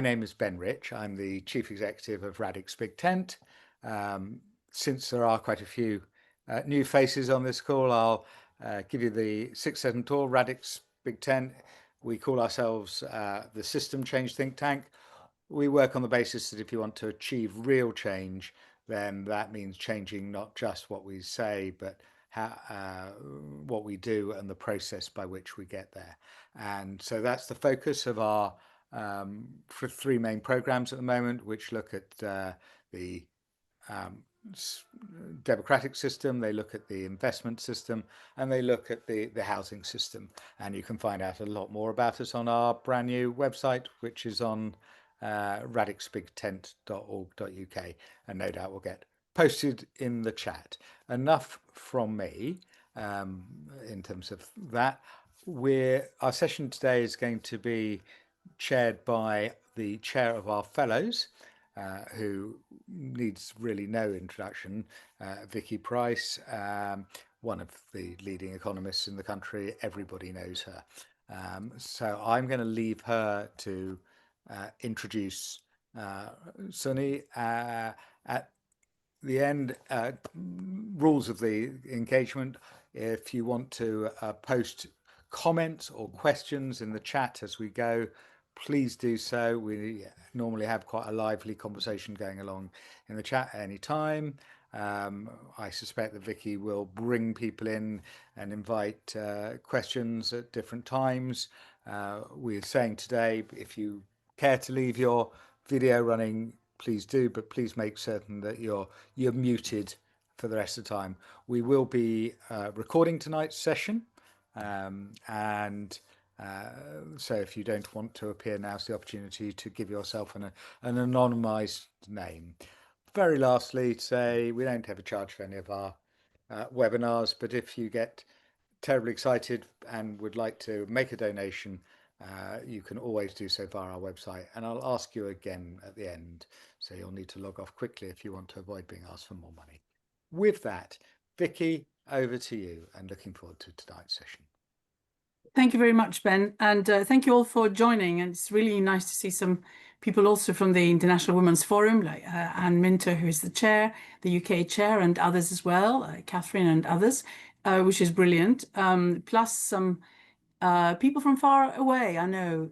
My name is Ben Rich. I'm the Chief Executive of Radix Big Tent. Since there are quite a few new faces on this call, I'll give you the 6-second tour. Radix Big Tent, we call ourselves the System Change Think Tank. We work on the basis that if you want to achieve real change, then that means changing not just what we say, but what we do and the process by which we get there. And so that's the focus of our for 3 main programs at the moment, which look at the democratic system, they look at the investment system, and they look at the housing system. And you can find out a lot more about us on our brand new website, which is on radixbigtent.org.uk, and no doubt will get posted in the chat. Enough from me in terms of that. Our session today is going to be chaired by the chair of our fellows, who needs really no introduction, Vicky Pryce, one of the leading economists in the country. Everybody knows her. So I'm going to leave her to introduce Sony. At the end, rules of the engagement. If you want to post comments or questions in the chat as we go, please do so. We normally have quite a lively conversation going along in the chat at any time. I suspect that Vicky will bring people in and invite questions at different times. We're saying today, if you care to leave your video running, please do, but please make certain that you're muted for the rest of the time. We will be recording tonight's session, so if you don't want to appear, now's the opportunity to give yourself an anonymized name. Very lastly, to say we don't have a charge for any of our webinars, but if you get terribly excited and would like to make a donation, you can always do so via our website, and I'll ask you again at the end, so you'll need to log off quickly if you want to avoid being asked for more money. With that, Vicky, over to you, and looking forward to tonight's session. Thank you very much, Ben, and thank you all for joining. And it's really nice to see some people also from the International Women's Forum, like Anne Minter, who is the chair, the UK chair, and others as well, Catherine and others, which is brilliant. Plus some people from far away, I know,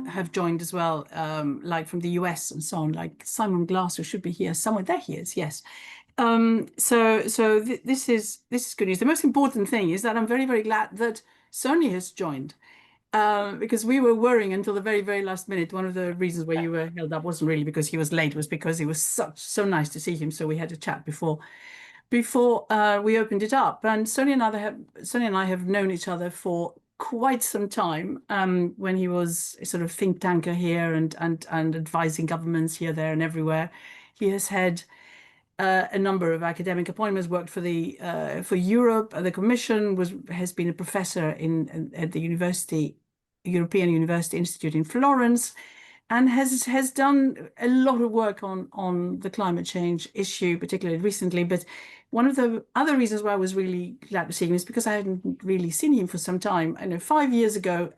have joined as well, like from the US and so on, like Simon Glass, who should be here somewhere. There he is, yes. This is good news. The most important thing is that I'm very, very glad that Sony has joined, because we were worrying until the very, very last minute. One of the reasons why you were held up wasn't really because he was late, was because it was so nice to see him. So we had a chat before we opened it up. And Sony and I have known each other for quite some time. When he was a sort of think tanker here and advising governments here, there, and everywhere. He has had a number of academic appointments, worked for for Europe. The Commission has been a professor at the European University Institute in Florence, and has done a lot of work on the climate change issue, particularly recently. But one of the other reasons why I was really glad to see him is because I hadn't really seen him for some time. I know 5 years ago,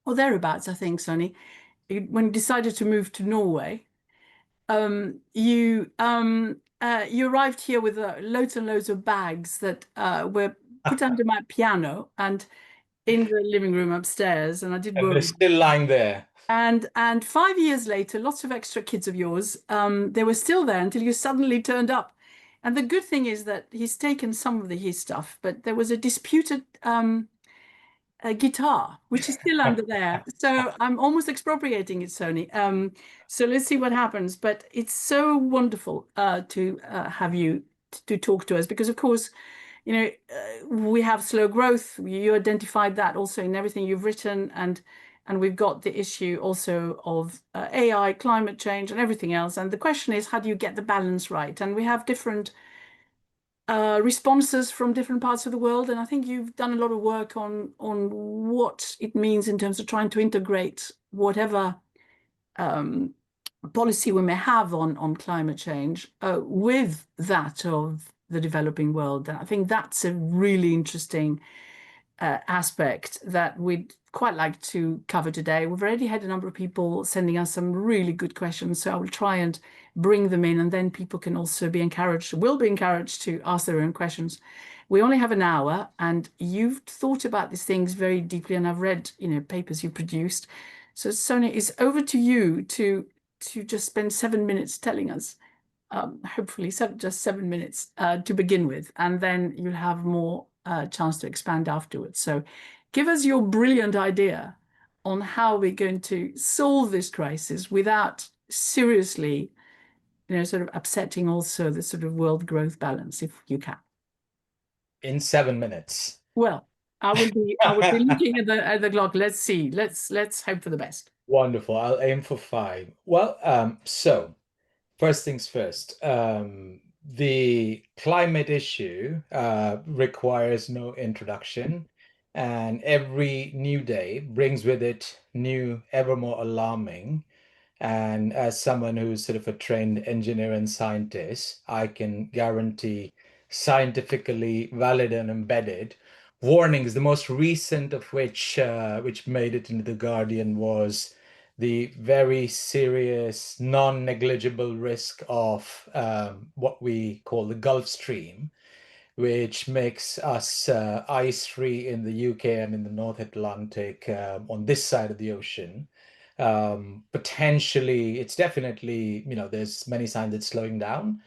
or thereabouts, I think, Sonny, when you decided to move to Norway. You arrived here with loads and loads of bags that were put under my piano and in the living room upstairs, and I did work. And they're still lying there. And 5 years later, lots of extra kids of yours, they were still there until you suddenly turned up. And the good thing is that he's taken some of his stuff, but there was a disputed a guitar, which is still under there. So I'm almost expropriating it, Sony. So let's see what happens. But it's so wonderful to have you to talk to us, because, of course, you know, we have slow growth. You identified that also in everything you've written. And we've got the issue also of AI, climate change, and everything else. And the question is, how do you get the balance right? And we have different responses from different parts of the world, and I think you've done a lot of work on what it means in terms of trying to integrate whatever policy we may have on climate change with that of the developing world. And I think that's a really interesting aspect that we'd quite like to cover today. We've already had a number of people sending us some really good questions, so I will try and bring them in, and then people can also will be encouraged to ask their own questions. We only have an hour, and you've thought about these things very deeply, and I've read, papers you produced. So Sonia, it's over to you to just spend 7 minutes telling us, hopefully just 7 minutes to begin with, and then you'll have more chance to expand afterwards. So give us your brilliant idea on how we're going to solve this crisis without seriously, sort of upsetting also the sort of world growth balance, if you can. In 7 minutes. Well, I would be looking at the clock. Let's see. Let's hope for the best. Wonderful. I'll aim for 5. Well, so first things first. The climate issue requires no introduction, and every new day brings with it new, ever more alarming. And as someone who's sort of a trained engineer and scientist, I can guarantee scientifically valid and embedded warnings. The most recent of which made it into the Guardian, was the very serious, non-negligible risk of what we call the Gulf Stream, which makes us ice-free in the UK and in the North Atlantic on this side of the ocean. Potentially, it's definitely, there's many signs it's slowing down,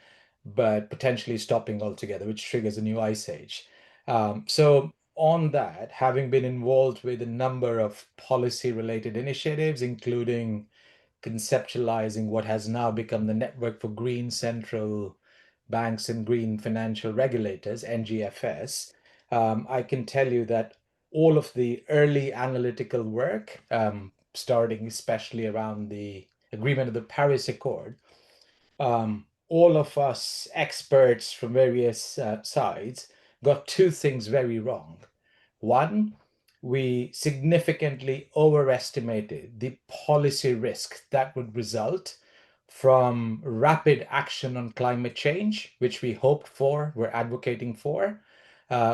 but potentially stopping altogether, which triggers a new ice age. So on that, having been involved with a number of policy-related initiatives, including conceptualizing what has now become the Network for Green Central Banks and Green Financial Regulators, NGFS, I can tell you that all of the early analytical work, starting especially around the agreement of the Paris Accord, all of us experts from various sides got 2 things very wrong. One, we significantly overestimated the policy risk that would result from rapid action on climate change, which we hoped for, we're advocating for,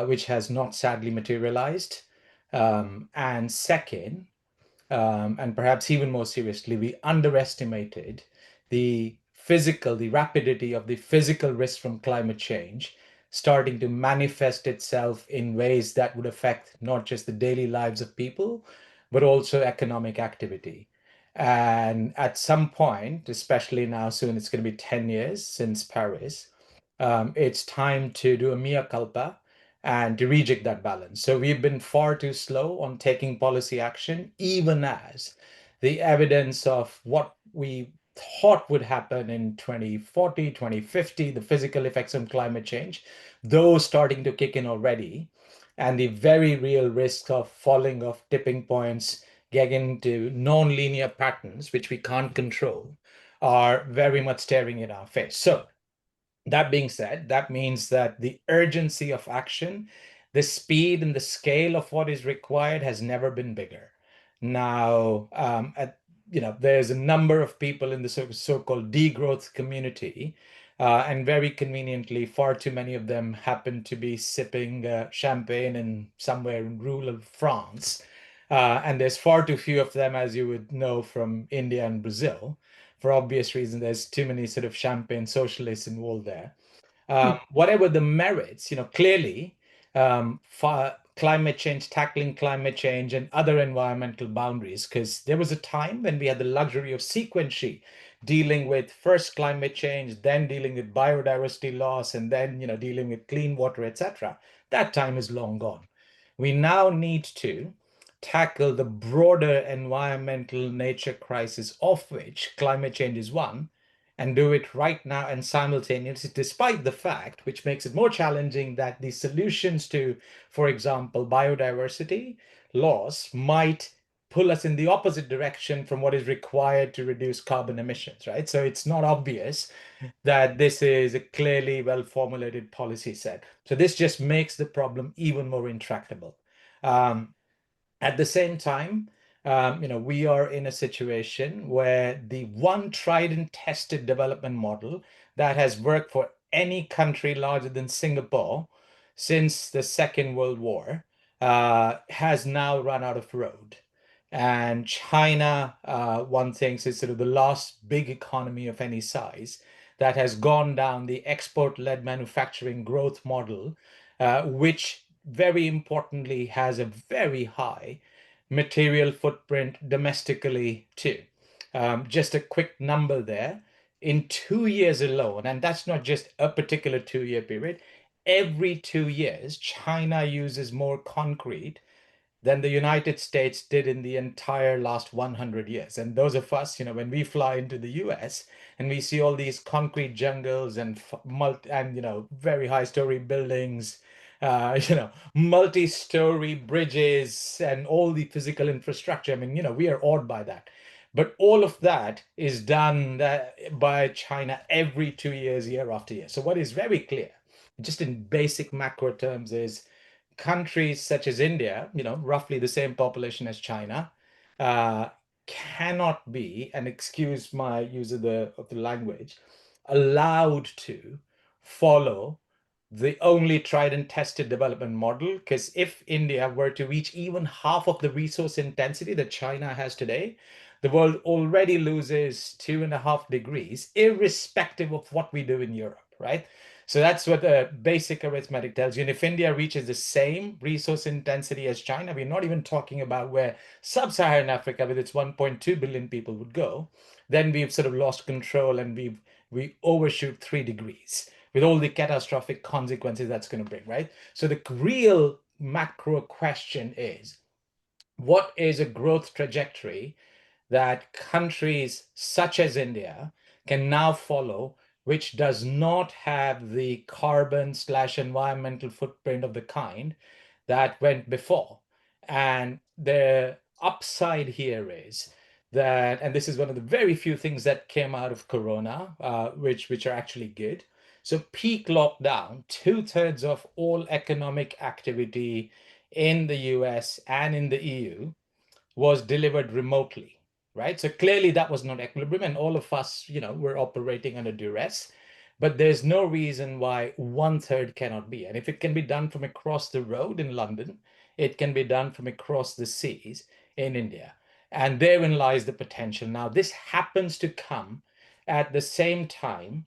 which has not sadly materialized. And second, and perhaps even more seriously, we underestimated the rapidity of the physical risk from climate change starting to manifest itself in ways that would affect not just the daily lives of people, but also economic activity. And at some point, especially now, soon it's going to be 10 years since Paris, it's time to do a mea culpa and to reject that balance. So we've been far too slow on taking policy action, even as the evidence of what we thought would happen in 2040, 2050, the physical effects of climate change, those starting to kick in already, and the very real risk of falling off tipping points, getting into non-linear patterns, which we can't control, are very much staring in our face. So that being said, that means that the urgency of action, the speed and the scale of what is required has never been bigger. Now, there's a number of people in the so-called degrowth community, and very conveniently, far too many of them happen to be sipping champagne in somewhere in rural France. And there's far too few of them, as you would know, from India and Brazil. For obvious reasons, there's too many sort of champagne socialists involved there. Whatever the merits, clearly, tackling climate change and other environmental boundaries, because there was a time when we had the luxury of sequentially dealing with first climate change, then dealing with biodiversity loss, and then, dealing with clean water, etc. That time is long gone. We now need to tackle the broader environmental nature crisis, of which climate change is one, and do it right now and simultaneously, despite the fact, which makes it more challenging, that the solutions to, for example, biodiversity loss might pull us in the opposite direction from what is required to reduce carbon emissions, right? So it's not obvious that this is a clearly well-formulated policy set. So this just makes the problem even more intractable. At the same time, we are in a situation where the one tried and tested development model that has worked for any country larger than Singapore since the Second World War has now run out of road. And China, one thinks, is sort of the last big economy of any size that has gone down the export-led manufacturing growth model, which very importantly has a very high material footprint domestically too. Just a quick number there. In 2 years alone, and that's not just a particular 2 year period, every 2 years, China uses more concrete than the United States did in the entire last 100 years. And those of us, when we fly into the US and we see all these concrete jungles and very high story buildings, multi-story bridges and all the physical infrastructure, I mean, we are awed by that. But all of that is done by China every 2 years, year after year. So what is very clear, just in basic macro terms, is countries such as India, roughly the same population as China, uh, cannot be, and excuse my use of the language, allowed to follow the only tried and tested development model. Because if India were to reach even half of the resource intensity that China has today, the world already loses 2.5 degrees, irrespective of what we do in Europe, right? So that's what the basic arithmetic tells you. And if India reaches the same resource intensity as China, we're not even talking about where sub-Saharan Africa with its 1.2 billion people would go, then we've sort of lost control and we overshoot 3 degrees with all the catastrophic consequences that's going to bring, right? So the real macro question is, what is a growth trajectory that countries such as India can now follow, which does not have the carbon/environmental footprint of the kind that went before? And the upside here is that, and this is one of the very few things that came out of Corona, which are actually good. So peak lockdown, 2/3 of all economic activity in the US and in the EU was delivered remotely, right? So clearly that was not equilibrium, and all of us, were operating under duress. But there's no reason why 1/3 cannot be. And if it can be done from across the road in London, it can be done from across the seas in India. And therein lies the potential. Now, this happens to come at the same time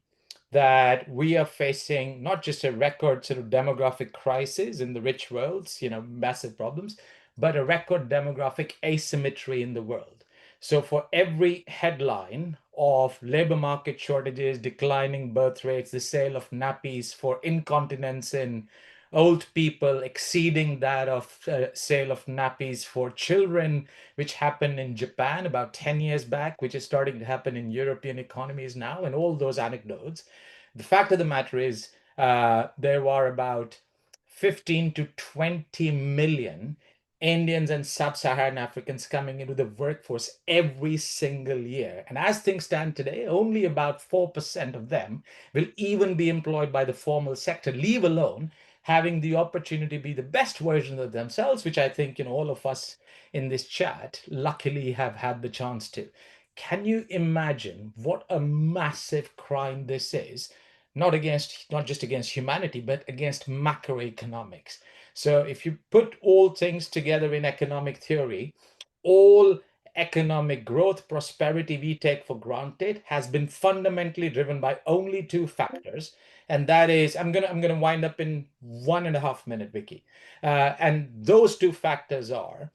that we are facing not just a record sort of demographic crisis in the rich worlds, massive problems, but a record demographic asymmetry in the world. So for every headline of labor market shortages, declining birth rates, the sale of nappies for incontinence in old people exceeding that of sale of nappies for children, which happened in Japan about 10 years back, which is starting to happen in European economies now, and all those anecdotes. The fact of the matter is, there are about 15 to 20 million Indians and sub-Saharan Africans coming into the workforce every single year. And as things stand today, only about 4% of them will even be employed by the formal sector, leave alone having the opportunity to be the best version of themselves, which I think, all of us in this chat luckily have had the chance to. Can you imagine what a massive crime this is? Not just against humanity, but against macroeconomics. So if you put all things together in economic theory, all economic growth, prosperity we take for granted has been fundamentally driven by only two factors. And that is, I'm gonna wind up in 1.5 minutes, Vicky. And those two factors are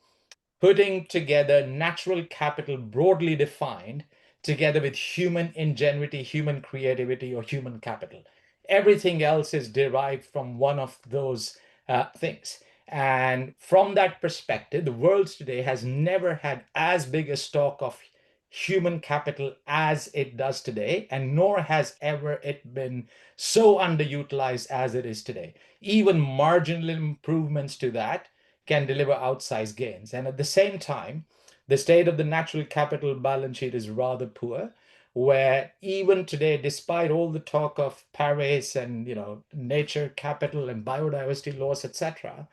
putting together natural capital broadly defined together with human ingenuity, human creativity, or human capital. Everything else is derived from one of those things. And from that perspective, the world today has never had as big a stock of human capital as it does today, and nor has ever it been so underutilized as it is today. Even marginal improvements to that can deliver outsized gains. And at the same time, the state of the natural capital balance sheet is rather poor, where even today, despite all the talk of Paris and nature capital and biodiversity laws, etc.,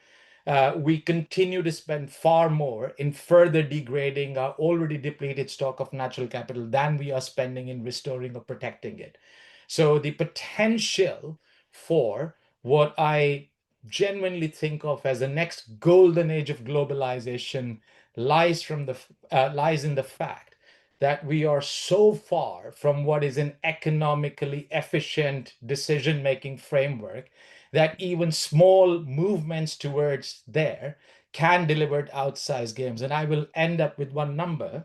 we continue to spend far more in further degrading our already depleted stock of natural capital than we are spending in restoring or protecting it. So the potential for what I genuinely think of as the next golden age of globalization lies in the fact that we are so far from what is an economically efficient decision-making framework that even small movements towards there can deliver outsized gains. And I will end up with one number.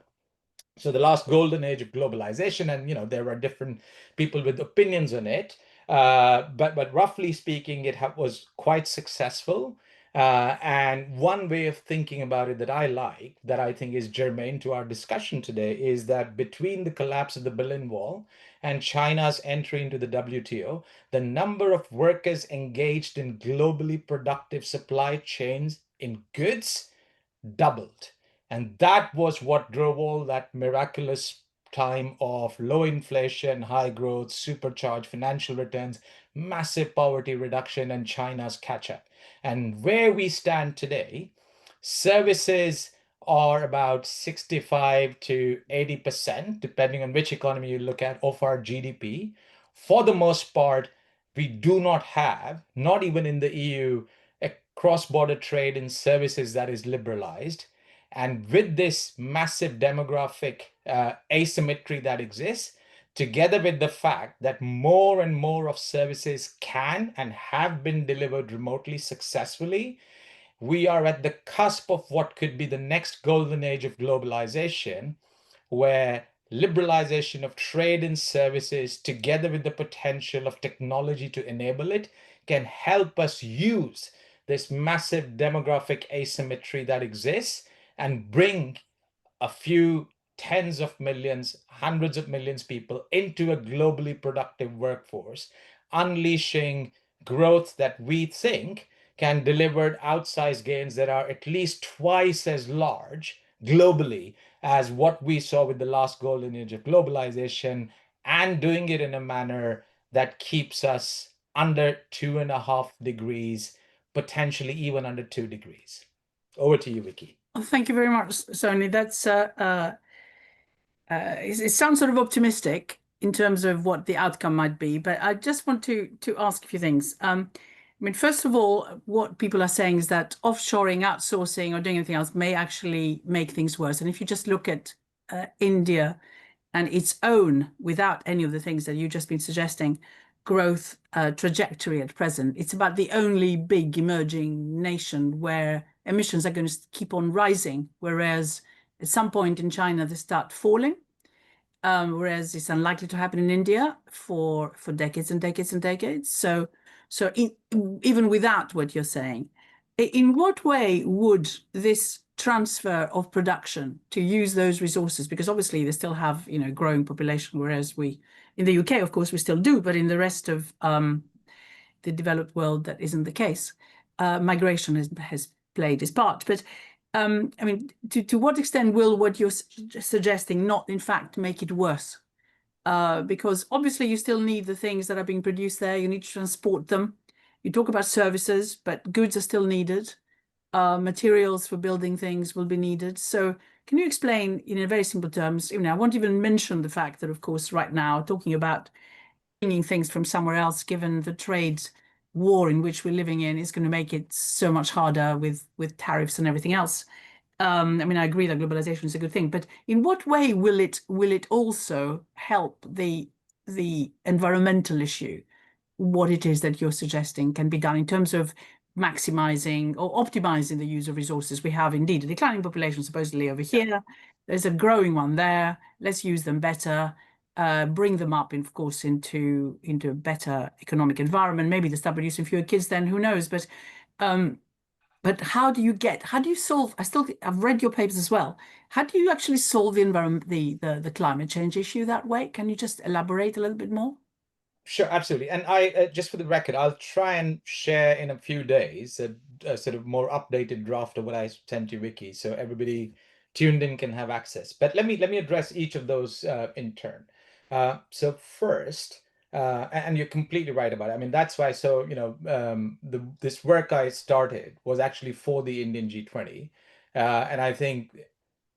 So the last golden age of globalization, and there are different people with opinions on it, but roughly speaking, it was quite successful. And one way of thinking about it that I like, that I think is germane to our discussion today, is that between the collapse of the Berlin Wall and China's entry into the WTO, the number of workers engaged in globally productive supply chains in goods doubled. And that was what drove all that miraculous time of low inflation, high growth, supercharged financial returns, massive poverty reduction, and China's catch up. And where we stand today, services are about 65 to 80%, depending on which economy you look at, of our GDP. For the most part, we do not have, not even in the EU, a cross-border trade in services that is liberalized. And with this massive demographic asymmetry that exists, together with the fact that more and more of services can and have been delivered remotely successfully, we are at the cusp of what could be the next golden age of globalization, where liberalization of trade and services, together with the potential of technology to enable it, can help us use this massive demographic asymmetry that exists and bring a few tens of millions, hundreds of millions people into a globally productive workforce, unleashing growth that we think can deliver outsized gains that are at least twice as large globally as what we saw with the last golden age of globalization, and doing it in a manner that keeps us under 2.5 degrees, potentially even under 2 degrees. Over to you, Vicky. Well, thank you very much, Sony. That's it sounds sort of optimistic in terms of what the outcome might be, but I just want to ask a few things. I mean, first of all, what people are saying is that offshoring, outsourcing, or doing anything else may actually make things worse. And if you just look at India and its own, without any of the things that you've just been suggesting, growth trajectory at present, it's about the only big emerging nation where emissions are going to keep on rising, whereas at some point in China they start falling, whereas it's unlikely to happen in India for decades and decades and decades. So even without what you're saying, in what way would this transfer of production to use those resources, because obviously they still have growing population, whereas we in the UK, of course, we still do, but in the rest of the developed world that isn't the case. Migration has played its part, but I mean, to what extent will what you're suggesting not in fact make it worse? Because obviously you still need the things that are being produced there. You need to transport them. You talk about services, but goods are still needed. Materials for building things will be needed. So can you explain in very simple terms? I won't even mention the fact that, of course, right now, talking about bringing things from somewhere else, given the trade war in which we're living in, is going to make it so much harder with tariffs and everything else. I mean, I agree that globalization is a good thing, but in what way will it also help the environmental issue? What it is that you're suggesting can be done in terms of maximizing or optimizing the use of resources. We have indeed a declining population supposedly over here. There's a growing one there. Let's use them better, bring them up, of course, into a better economic environment. Maybe they start producing fewer kids then, who knows? But how do you solve, I've read your papers as well. How do you actually solve the environment, the climate change issue that way? Can you just elaborate a little bit more? Sure, absolutely. And I, just for the record, I'll try and share in a few days a sort of more updated draft of what I sent you, Vicky, so everybody tuned in can have access. But let me address each of those in turn. So first, and you're completely right about it. I mean, that's why. So this work I started was actually for the Indian G20, and I think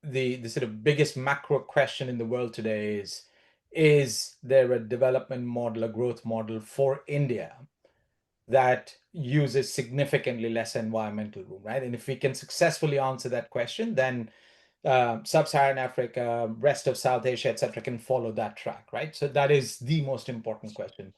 the sort of biggest macro question in the world today is there a development model, a growth model for India that uses significantly less environmental room, right? And if we can successfully answer that question, then Sub-Saharan Africa, rest of South Asia, etc., can follow that track, right? So that is the most important question.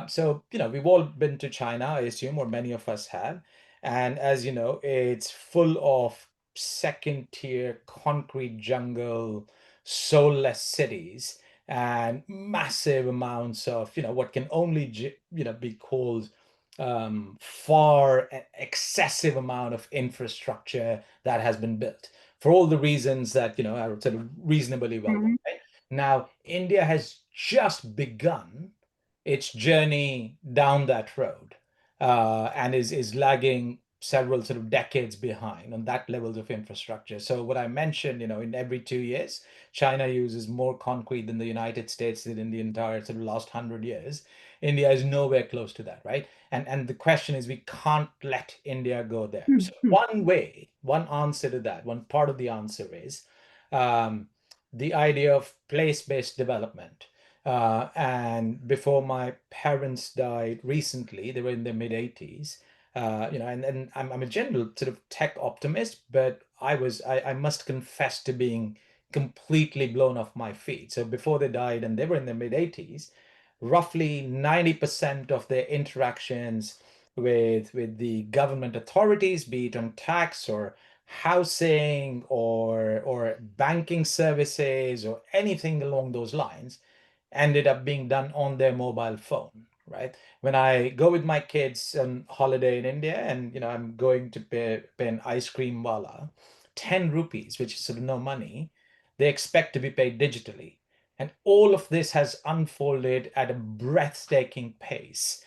So, we've all been to China, I assume, or many of us have. And as you know, it's full of second-tier concrete jungle, soulless cities, and massive amounts of, what can only, be called far excessive amount of infrastructure that has been built for all the reasons that are sort of reasonably well known. Right? Now, India has just begun its journey down that road, and is lagging several sort of decades behind on that levels of infrastructure. So what I mentioned, in every 2 years, China uses more concrete than the United States did in the entire sort of last 100 years. India is nowhere close to that, right? And the question is, we can't let India go there. So one answer to that, one part of the answer is the idea of place-based development. And before my parents died recently, they were in their mid-80s. And I'm a general sort of tech optimist, but I must confess to being completely blown off my feet. So before they died, and they were in their mid-80s, roughly 90% of their interactions with the government authorities, be it on tax or housing or banking services or anything along those lines, ended up being done on their mobile phone, right? When I go with my kids on holiday in India, and I'm going to pay an ice cream wala 10 rupees, which is sort of no money, they expect to be paid digitally. And all of this has unfolded at a breathtaking pace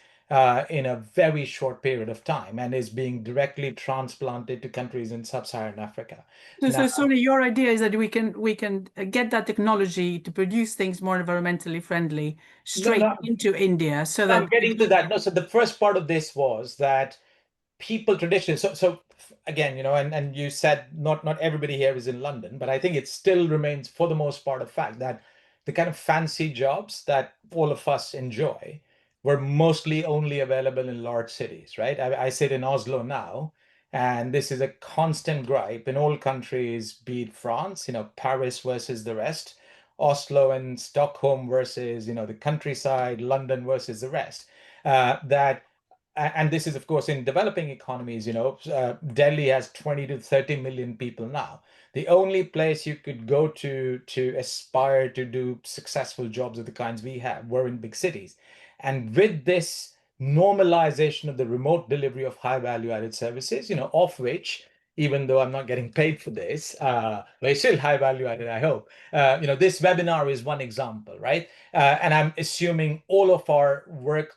in a very short period of time, and is being directly transplanted to countries in sub-Saharan Africa. So sorry, your idea is that we can get that technology to produce things more environmentally friendly straight into India, so that I'm getting to that. No, so the first part of this was that people traditionally, so again, and you said not everybody here is in London, but I think it still remains for the most part a fact that the kind of fancy jobs that all of us enjoy were mostly only available in large cities, right? I sit in Oslo now, and this is a constant gripe in all countries, be it France, Paris versus the rest, Oslo and Stockholm versus, the countryside, London versus the rest. And this is, of course, in developing economies. Delhi has 20 to 30 million people now. The only place you could go to aspire to do successful jobs of the kinds we have were in big cities. And with this normalization of the remote delivery of high value added services, of which, even though I'm not getting paid for this, but it's still high value added, I hope. This webinar is one example, right? And I'm assuming all of our work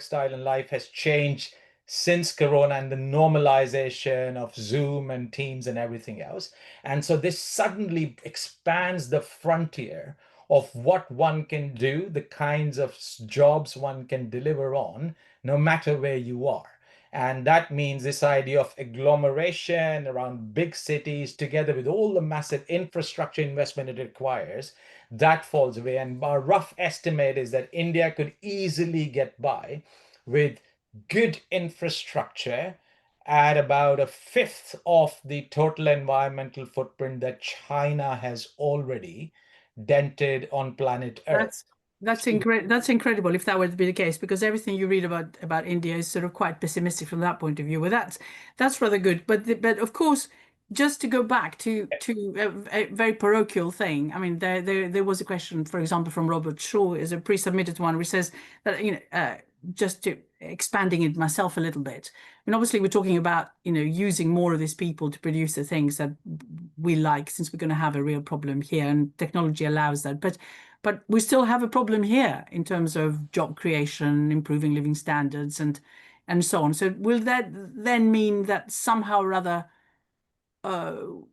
style and life has changed since Corona and the normalization of Zoom and Teams and everything else. And so this suddenly expands the frontier of what one can do, the kinds of jobs one can deliver on, no matter where you are. And that means this idea of agglomeration around big cities, together with all the massive infrastructure investment it requires, that falls away. And our rough estimate is that India could easily get by with good infrastructure at about a fifth of the total environmental footprint that China has already dented on planet Earth. That's incredible if that were to be the case, because everything you read about India is sort of quite pessimistic from that point of view. Well, that's rather good. But of course, just to go back to a very parochial thing. I mean, there was a question, for example, from Robert Shaw, is a pre-submitted one, which says that just to expanding it myself a little bit. I mean, obviously, we're talking about using more of these people to produce the things that we like, since we're going to have a real problem here, and technology allows that. But we still have a problem here in terms of job creation, improving living standards, and so on. So will that then mean that somehow or other,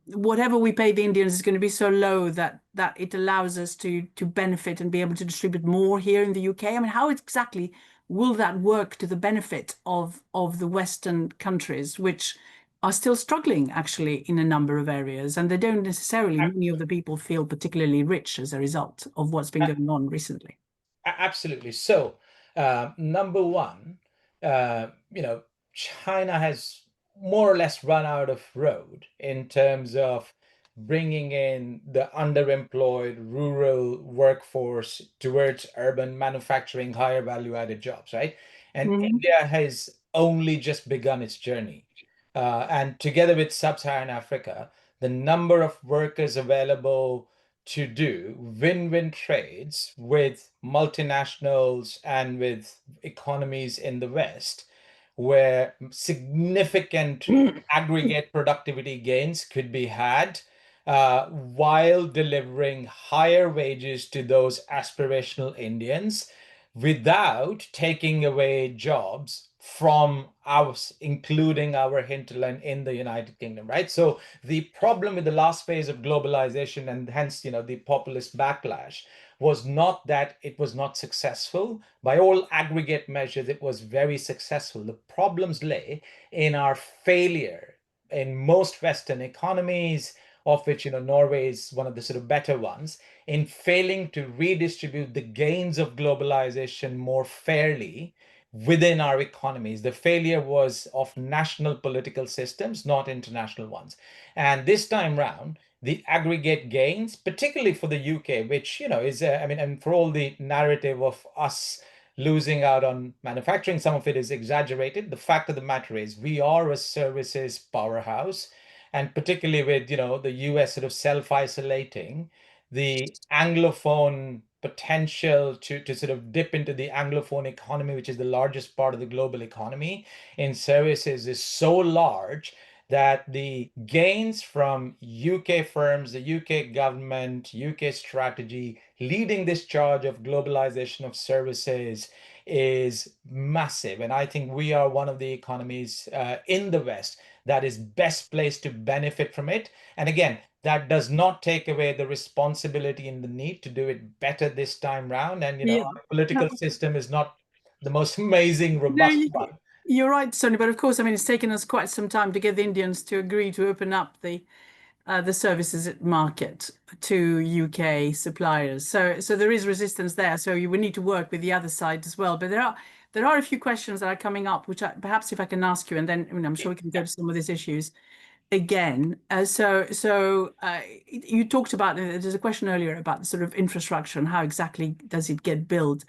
whatever we pay the Indians is going to be so low that it allows us to benefit and be able to distribute more here in the UK? I mean, how exactly will that work to the benefit of the Western countries, which are still struggling actually in a number of areas, and they don't necessarily, many of the people feel particularly rich as a result of what's been going on recently? Absolutely. So, number one, China has more or less run out of road in terms of bringing in the underemployed rural workforce towards urban manufacturing, higher value added jobs, right? And India has only just begun its journey. And together with sub-Saharan Africa, the number of workers available to do win-win trades with multinationals and with economies in the West, where significant aggregate productivity gains could be had while delivering higher wages to those aspirational Indians without taking away jobs from us, including our hinterland in the United Kingdom, right? So the problem with the last phase of globalization and hence, the populist backlash was not that it was not successful. By all aggregate measures, it was very successful. The problems lay in our failure in most Western economies, of which Norway is one of the sort of better ones, in failing to redistribute the gains of globalization more fairly within our economies. The failure was of national political systems, not international ones. And this time round, the aggregate gains, particularly for the UK, which is, I mean, and for all the narrative of us losing out on manufacturing, some of it is exaggerated. The fact of the matter is, we are a services powerhouse, and particularly with the US sort of self-isolating, the Anglophone potential to sort of dip into the Anglophone economy, which is the largest part of the global economy in services, is so large that the gains from UK firms, the UK government, UK strategy leading this charge of globalization of services is massive. And I think we are one of the economies in the West that is best placed to benefit from it. And again, that does not take away the responsibility and the need to do it better this time round. And Yeah. our political system is not the most amazing, No, robust one. you're right, Sony. But of course, I mean, it's taken us quite some time to get the Indians to agree to open up the services market to UK suppliers. So there is resistance there. So you would need to work with the other side as well. But there are a few questions that are coming up, which perhaps if I can ask you, and then I'm sure we can go to some of these issues again. You talked about, there's a question earlier about the sort of infrastructure and how exactly does it get built?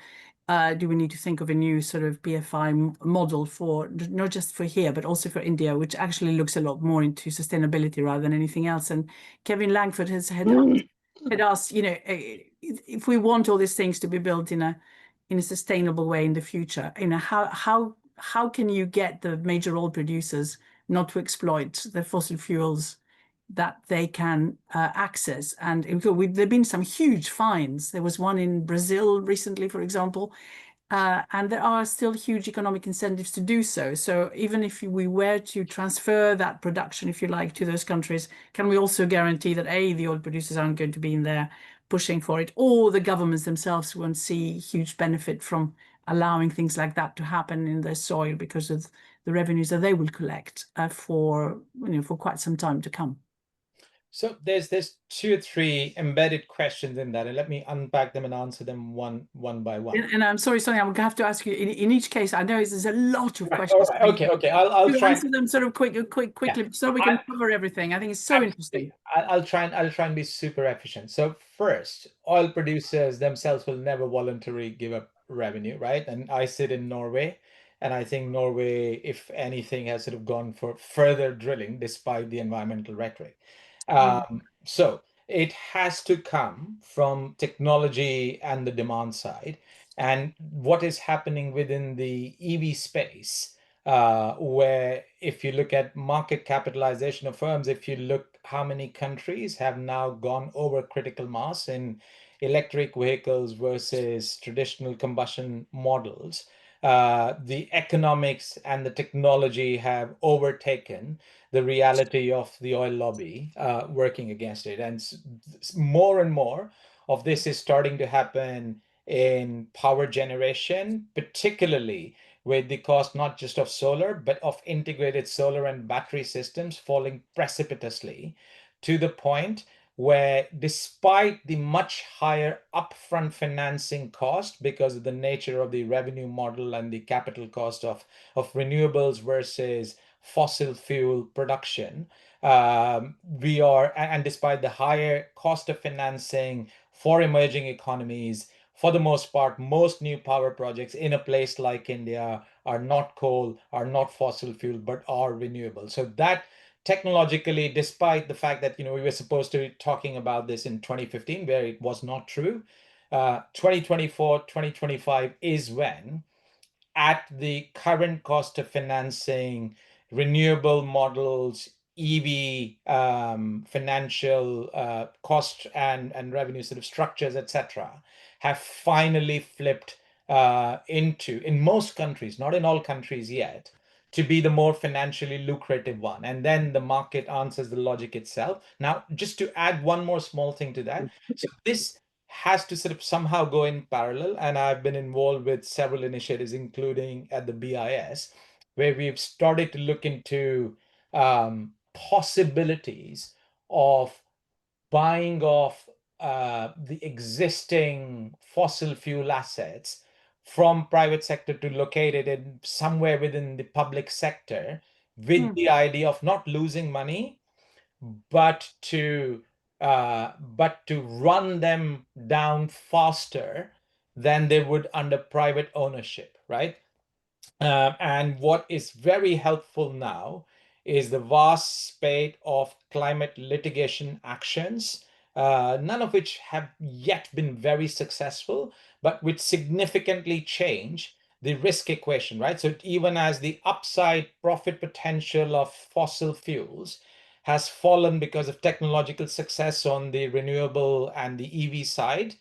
Do we need to think of a new sort of PFI model for not just for here, but also for India, which actually looks a lot more into sustainability rather than anything else? And Kevin Langford had asked, if we want all these things to be built in a sustainable way in the future, how can you get the major oil producers not to exploit the fossil fuels that they can access? And there've been some huge fines. There was one in Brazil recently, for example, and there are still huge economic incentives to do so. So even if we were to transfer that production, if you like, to those countries, can we also guarantee that the oil producers aren't going to be in there pushing for it, or the governments themselves won't see huge benefit from allowing things like that to happen in their soil because of the revenues that they will collect for quite some time to come? So there's 2 or 3 embedded questions in that, and let me unpack them and answer them one by one. And I'm sorry, Sonia, I'm going to have to ask you in each case. I know there's a lot of Right, questions. all right, okay. I'll try answer them sort of quickly, so we can cover everything. I think it's so interesting. I'll try and be super efficient. So first, oil producers themselves will never voluntarily give up revenue, right? And I sit in Norway, and I think Norway, if anything, has sort of gone for further drilling despite the environmental rhetoric. So it has to come from technology and the demand side. And what is happening within the EV space, where if you look at market capitalization of firms, if you look how many countries have now gone over critical mass in electric vehicles versus traditional combustion models, the economics and the technology have overtaken the reality of the oil lobby working against it. And more and more of this is starting to happen in power generation, particularly with the cost not just of solar, but of integrated solar and battery systems falling precipitously to the point where, despite the much higher upfront financing cost because of the nature of the revenue model and the capital cost of renewables versus fossil fuel production. And despite the higher cost of financing for emerging economies, for the most part, most new power projects in a place like India are not coal, are not fossil fuel, but are renewable. So that technologically, despite the fact that we were supposed to be talking about this in 2015, where it was not true, 2024, 2025 is when, at the current cost of financing, renewable models, EV financial cost and revenue sort of structures, etc., have finally flipped into, in most countries, not in all countries yet, to be the more financially lucrative one. And then the market answers the logic itself. Now, just to add one more small thing to that. So this has to sort of somehow go in parallel. And I've been involved with several initiatives, including at the BIS, where we've started to look into possibilities of buying off the existing fossil fuel assets from private sector to locate it in somewhere within the public sector, with the idea of not losing money, but to run them down faster than they would under private ownership, right? And what is very helpful now is the vast spate of climate litigation actions, none of which have yet been very successful, but which significantly change the risk equation, right? So even as the upside profit potential of fossil fuels has fallen because of technological success on the renewable and the EV side,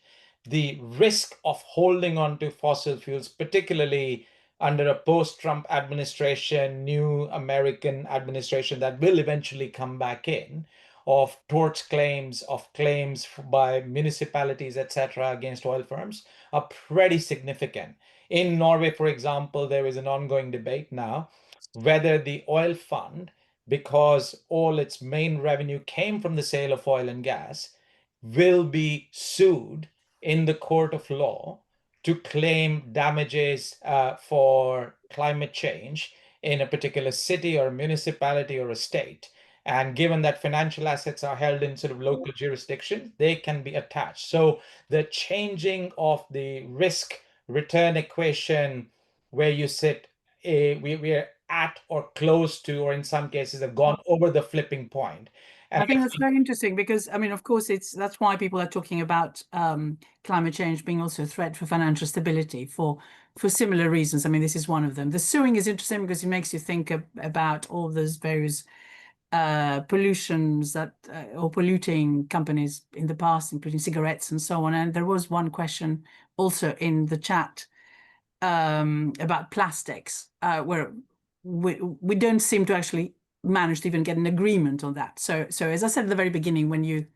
the risk of holding on to fossil fuels, particularly under a post-Trump administration, new American administration that will eventually come back in, of torts claims, of claims by municipalities, etc., against oil firms, are pretty significant. In Norway, for example, there is an ongoing debate now whether the oil fund, because all its main revenue came from the sale of oil and gas, will be sued in the court of law to claim damages for climate change in a particular city or municipality or a state. And given that financial assets are held in sort of local jurisdiction, they can be attached. So the changing of the risk return equation, where you sit, we are at or close to, or in some cases have gone over the flipping point. And I think that's very interesting because, I mean, of course, that's why people are talking about climate change being also a threat for financial stability for similar reasons. I mean, this is one of them. The suing is interesting because it makes you think about all those various pollutions that or polluting companies in the past, including cigarettes and so on. And there was one question also in the chat about plastics, where we don't seem to actually manage to even get an agreement on that. So as I said at the very beginning, when you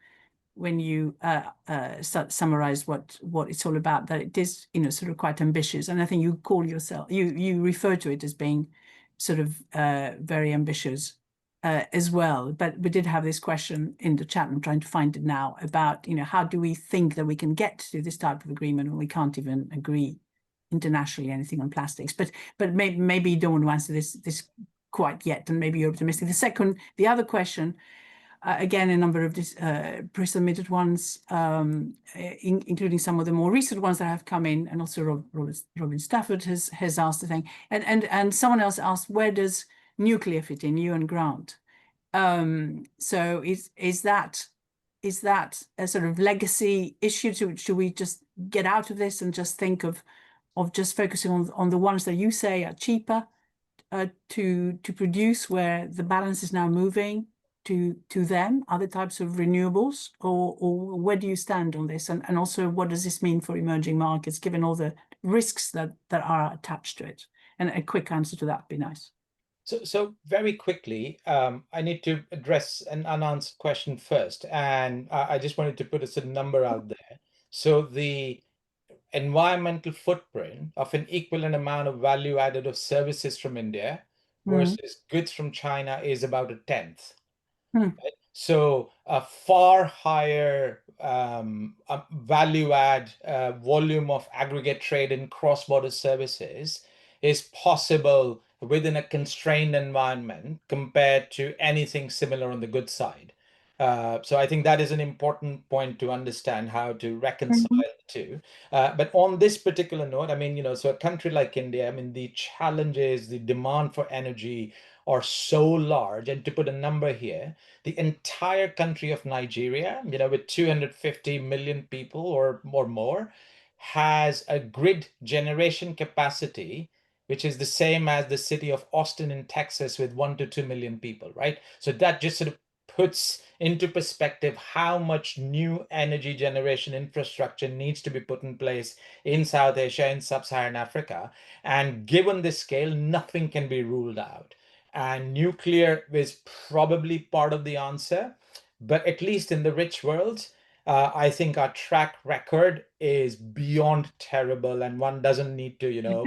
summarize what it's all about, that it is sort of quite ambitious, and I think you refer to it as being sort of very ambitious as well. But we did have this question in the chat. I'm trying to find it now about how do we think that we can get to this type of agreement when we can't even agree internationally anything on plastics. But maybe you don't want to answer this quite yet, and maybe you're optimistic. The other question, again, a number of pre-submitted ones, including some of the more recent ones that have come in, and also Robin Stafford has asked the thing, and someone else asked, where does nuclear fit in, you and Grant? So is that a sort of legacy issue? Should we just get out of this and just think of just focusing on the ones that you say are cheaper to produce, where the balance is now moving to them, other types of renewables, or where do you stand on this? And also, what does this mean for emerging markets, given all the risks that are attached to it? And a quick answer to that would be nice. So very quickly, I need to address an unanswered question first, and I just wanted to put a number out there. So the environmental footprint of an equivalent amount of value added of services from India versus goods from China is about 1/10. Right? So a far higher value add volume of aggregate trade in cross-border services is possible within a constrained environment compared to anything similar on the good side. So I think that is an important point to understand how to reconcile Mhm. the two. But on this particular note, I mean, so a country like India, I mean, the challenges, the demand for energy are so large. And to put a number here, the entire country of Nigeria, with 250 million people or more, has a grid generation capacity which is the same as the city of Austin in Texas with 1 to 2 million people, right? So that just sort of puts into perspective how much new energy generation infrastructure needs to be put in place in South Asia, in sub-Saharan Africa. And given this scale, nothing can be ruled out. And nuclear is probably part of the answer, but at least in the rich world, I think our track record is beyond terrible, and one doesn't need to,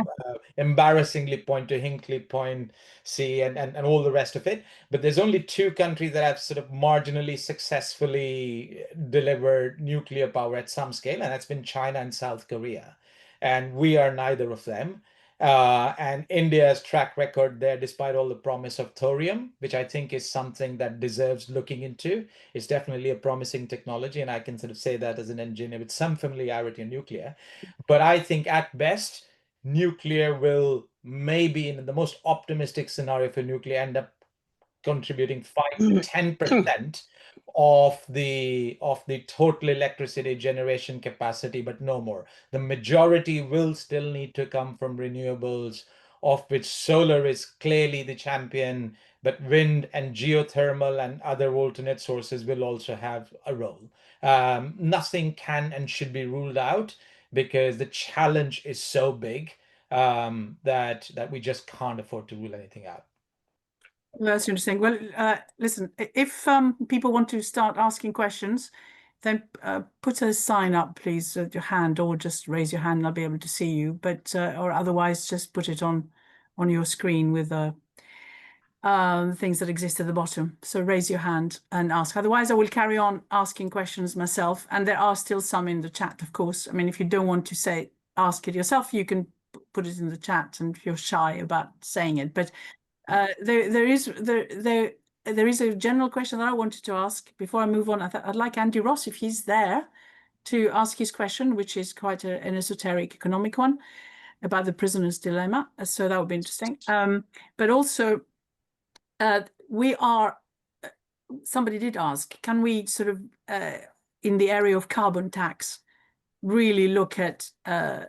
embarrassingly point to Hinkley Point C and all the rest of it. But there's only two countries that have sort of marginally successfully delivered nuclear power at some scale, and that's been China and South Korea. And we are neither of them. And India's track record there, despite all the promise of thorium, which I think is something that deserves looking into, is definitely a promising technology. And I can sort of say that as an engineer with some familiarity in nuclear. But I think at best, nuclear will maybe, in the most optimistic scenario for nuclear, end up contributing 5-10% of the total electricity generation capacity, but no more. The majority will still need to come from renewables, of which solar is clearly the champion, but wind and geothermal and other alternate sources will also have a role. Nothing can and should be ruled out because the challenge is so big that we just can't afford to rule anything out. Well, that's interesting. Well, listen, if people want to start asking questions, then put a sign up, please, with your hand, or just raise your hand and I'll be able to see you. But or otherwise, just put it on your screen with things that exist at the bottom. So raise your hand and ask. Otherwise, I will carry on asking questions myself. And there are still some in the chat, of course. I mean, if you don't want to ask it yourself, you can put it in the chat, and if you're shy about saying it. But there is a general question that I wanted to ask before I move on. I'd like Andy Ross, if he's there, to ask his question, which is quite an esoteric economic one about the prisoner's dilemma. So that would be interesting. But also, somebody did ask, can we sort of, in the area of carbon tax, really look at a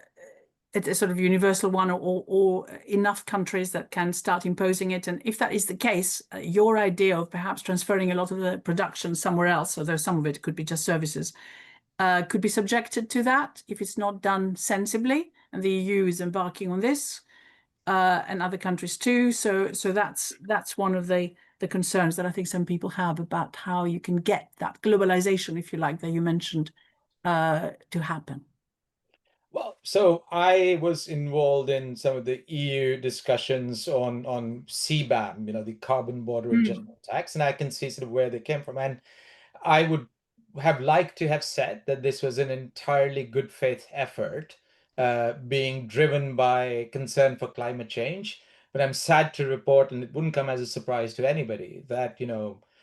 sort of universal one, or enough countries that can start imposing it? And if that is the case, your idea of perhaps transferring a lot of the production somewhere else, although some of it could be just services, could be subjected to that if it's not done sensibly. And the EU is embarking on this, and other countries too. So that's one of the concerns that I think some people have about how you can get that globalization, if you like, that you mentioned, to happen. Well, so I was involved in some of the EU discussions on CBAM, the carbon border adjustment tax, and I can see sort of where they came from. And I would have liked to have said that this was an entirely good faith effort, being driven by concern for climate change. But I'm sad to report, and it wouldn't come as a surprise to anybody, that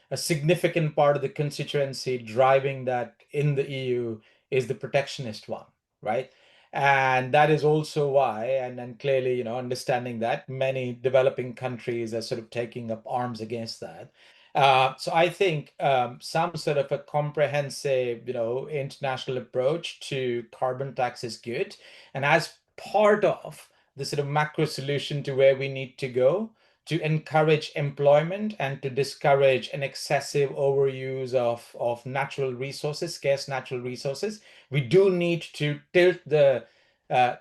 a significant part of the constituency driving that in the EU is the protectionist one, right? And that is also why, and clearly, understanding that many developing countries are sort of taking up arms against that. So I think some sort of a comprehensive, international approach to carbon tax is good. And as part of the sort of macro solution to where we need to go to encourage employment and to discourage an excessive overuse of natural resources, scarce natural resources, we do need to tilt the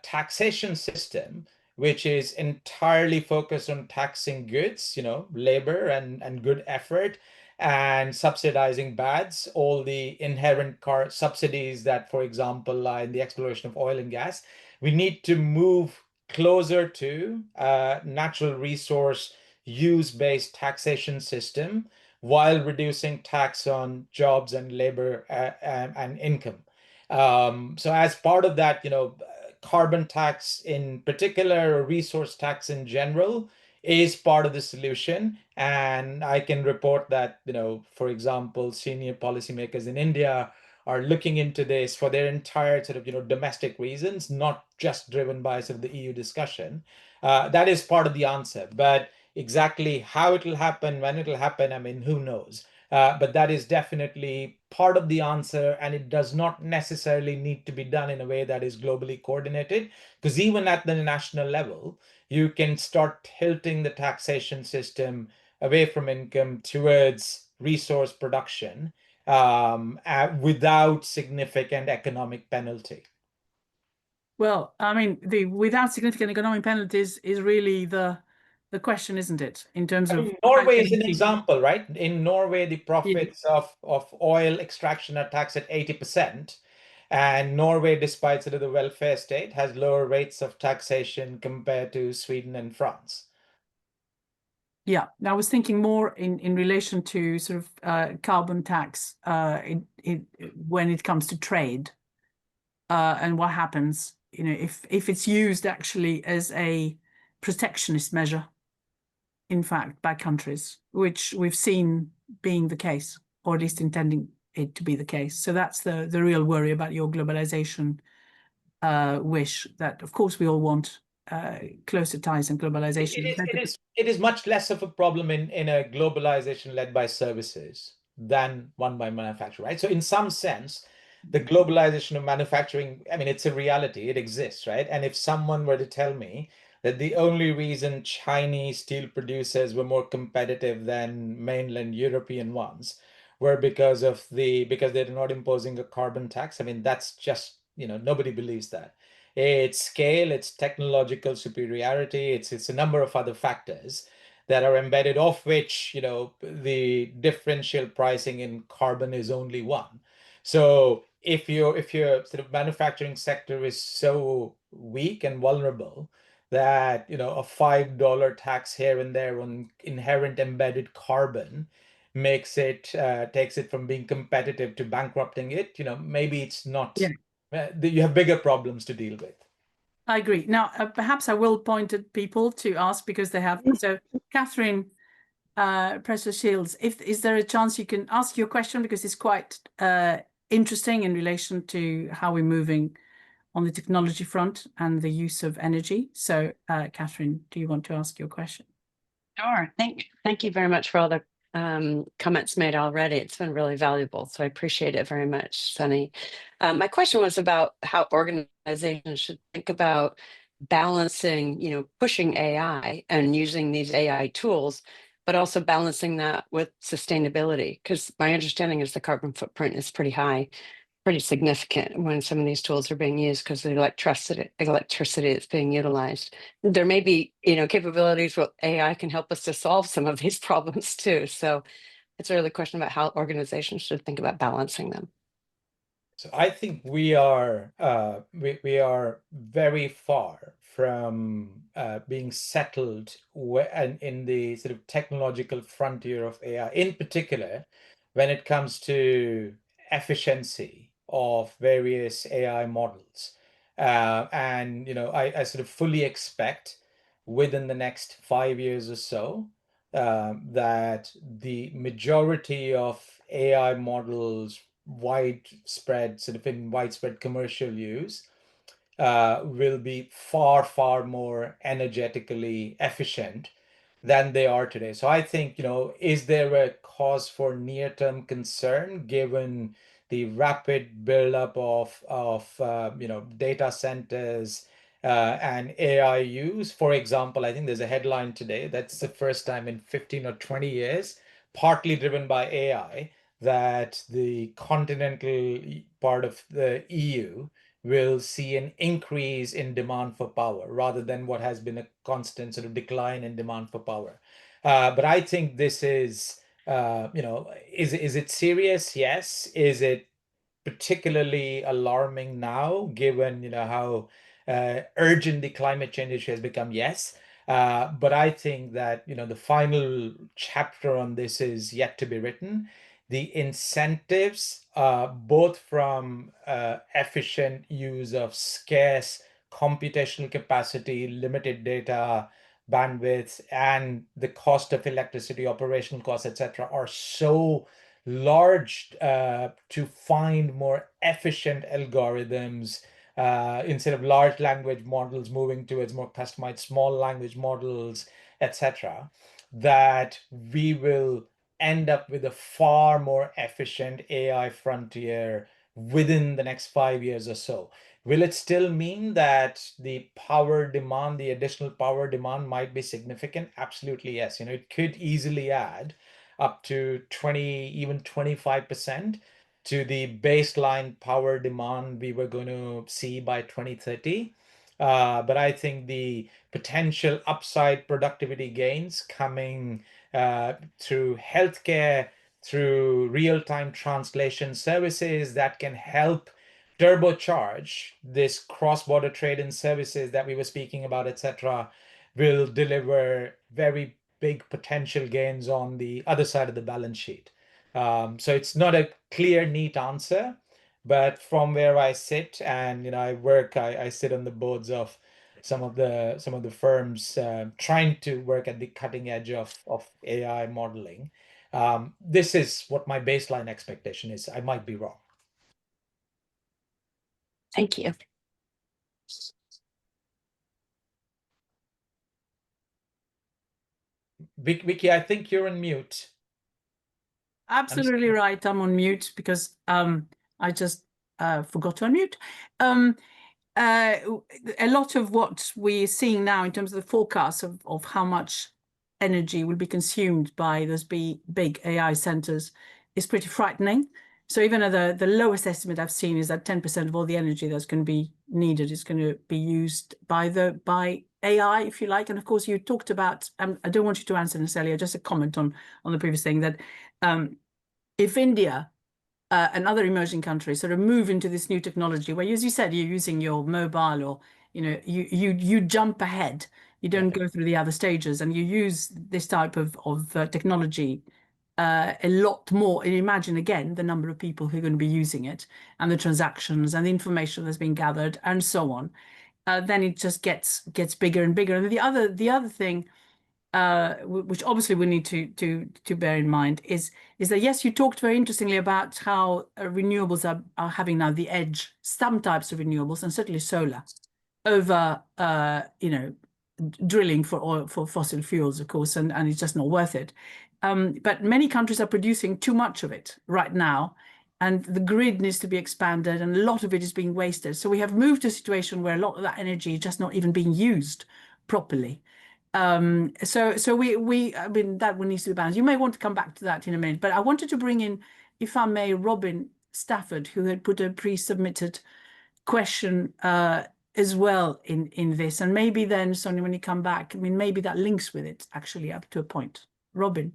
taxation system, which is entirely focused on taxing goods, labor and good effort, and subsidizing bads, all the inherent subsidies that, for example, lie in the exploration of oil and gas. We need to move closer to natural resource use-based taxation system while reducing tax on jobs and labor and income. So as part of that, carbon tax in particular, or resource tax in general, is part of the solution. And I can report that, for example, senior policymakers in India are looking into this for their entire sort of, domestic reasons, not just driven by sort of the EU discussion. That is part of the answer, but exactly how it will happen, when it will happen, I mean, who knows? But that is definitely part of the answer, and it does not necessarily need to be done in a way that is globally coordinated, because even at the national level, you can start tilting the taxation system away from income towards resource production without significant economic penalty. Well, I mean, without significant economic penalties is really the question, isn't it? In terms of Norway is an people. example, right? In Norway, the Yeah. profits of oil extraction are taxed at 80%. And Norway, despite sort of the welfare state, has lower rates of taxation compared to Sweden and France. Yeah, I was thinking more in relation to sort of carbon tax when it comes to trade and what happens, if it's used actually as a protectionist measure, in fact, by countries, which we've seen being the case, or at least intending it to be the case. So that's the real worry about your globalization wish that, of course, we all want closer ties and globalization. It is much less of a problem in a globalization led by services than one by manufacturing, right? So in some sense, the globalization of manufacturing, I mean, it's a reality, it exists, right? And if someone were to tell me that the only reason Chinese steel producers were more competitive than mainland European ones were because they're not imposing a carbon tax, I mean, that's just, nobody believes that. It's scale, it's technological superiority, it's a number of other factors that are embedded, of which, the differential pricing in carbon is only one. So if your sort of manufacturing sector is so weak and vulnerable that, a $5 tax here and there on inherent embedded carbon takes it from being competitive to bankrupting it, maybe it's not. Yeah. You have bigger problems to deal with. I agree. Now, perhaps I will point at people to ask because they have. So, Catherine Precious Shields, is there a chance you can ask your question, because it's quite interesting in relation to how we're moving on the technology front and the use of energy. So, Catherine, do you want to ask your question? Sure. Thank you very much for all the comments made already. It's been really valuable, so I appreciate it very much, Sunny. My question was about how organizations should think about balancing, pushing AI and using these AI tools, but also balancing that with sustainability, because my understanding is the carbon footprint is pretty high, pretty significant when some of these tools are being used because of the electricity that's being utilized. There may be, capabilities where AI can help us to solve some of these problems too. So it's really a question about how organizations should think about balancing them. So I think we are very far from being settled in the sort of technological frontier of AI, in particular, when it comes to efficiency of various AI models. And I sort of fully expect within the next 5 years or so that the majority of AI models in widespread commercial use will be far, far more energetically efficient than they are today. So I think, is there a cause for near-term concern given the rapid buildup of data centers and AI use? For example, I think there's a headline today that's the first time in 15 or 20 years, partly driven by AI, that the continental part of the EU will see an increase in demand for power rather than what has been a constant sort of decline in demand for power. But I think this is, is it serious? Yes. Is it particularly alarming now, given how urgent the climate change issue has become? Yes. But I think that the final chapter on this is yet to be written. The incentives, both from efficient use of scarce computational capacity, limited data, bandwidth and the cost of electricity, operational costs, etc., are so large to find more efficient algorithms instead of large language models, moving towards more customized small language models, etc., that we will end up with a far more efficient AI frontier within the next 5 years or so. Will it still mean that the power demand, the additional power demand might be significant? Absolutely, yes. It could easily add up to 20, even 25% to the baseline power demand we were going to see by 2030. But I think the potential upside productivity gains coming through healthcare, through real-time translation services that can help turbocharge this cross-border trade and services that we were speaking about, etc., will deliver very big potential gains on the other side of the balance sheet. So it's not a clear, neat answer, but from where I sit and I work, I sit on the boards of some of the firms trying to work at the cutting edge of AI modeling. This is what my baseline expectation is. I might be wrong. Thank you. Vicky, I think you're on mute. Absolutely right. I'm on mute because I just forgot to unmute. A lot of what we're seeing now in terms of the forecast of how much energy will be consumed by those big AI centers is pretty frightening. So even at the lowest estimate I've seen is that 10% of all the energy that's going to be needed is going to be used by AI, if you like. And of course, you talked about, I don't want you to answer necessarily, just a comment on the previous thing, that if India and other emerging countries sort of move into this new technology, where, as you said, you're using your mobile, or you jump ahead, you don't go through the other stages, and you use this type of technology a lot more. And imagine again the number of people who are going to be using it, and the transactions and the information that's being gathered, and so on. Then it just gets bigger and bigger. And the other thing, which obviously we need to bear in mind, is that, yes, you talked very interestingly about how renewables are having now the edge, some types of renewables, and certainly solar, over drilling for oil, for fossil fuels, of course, and it's just not worth it. But many countries are producing too much of it right now, and the grid needs to be expanded, and a lot of it is being wasted. So we have moved to a situation where a lot of that energy is just not even being used properly. So we I mean, that one needs to be balanced. You may want to come back to that in a minute, but I wanted to bring in, if I may, Robin Stafford, who had put a pre-submitted question as well in this, and maybe then, Sonia, when you come back, I mean, maybe that links with it actually up to a point. Robin.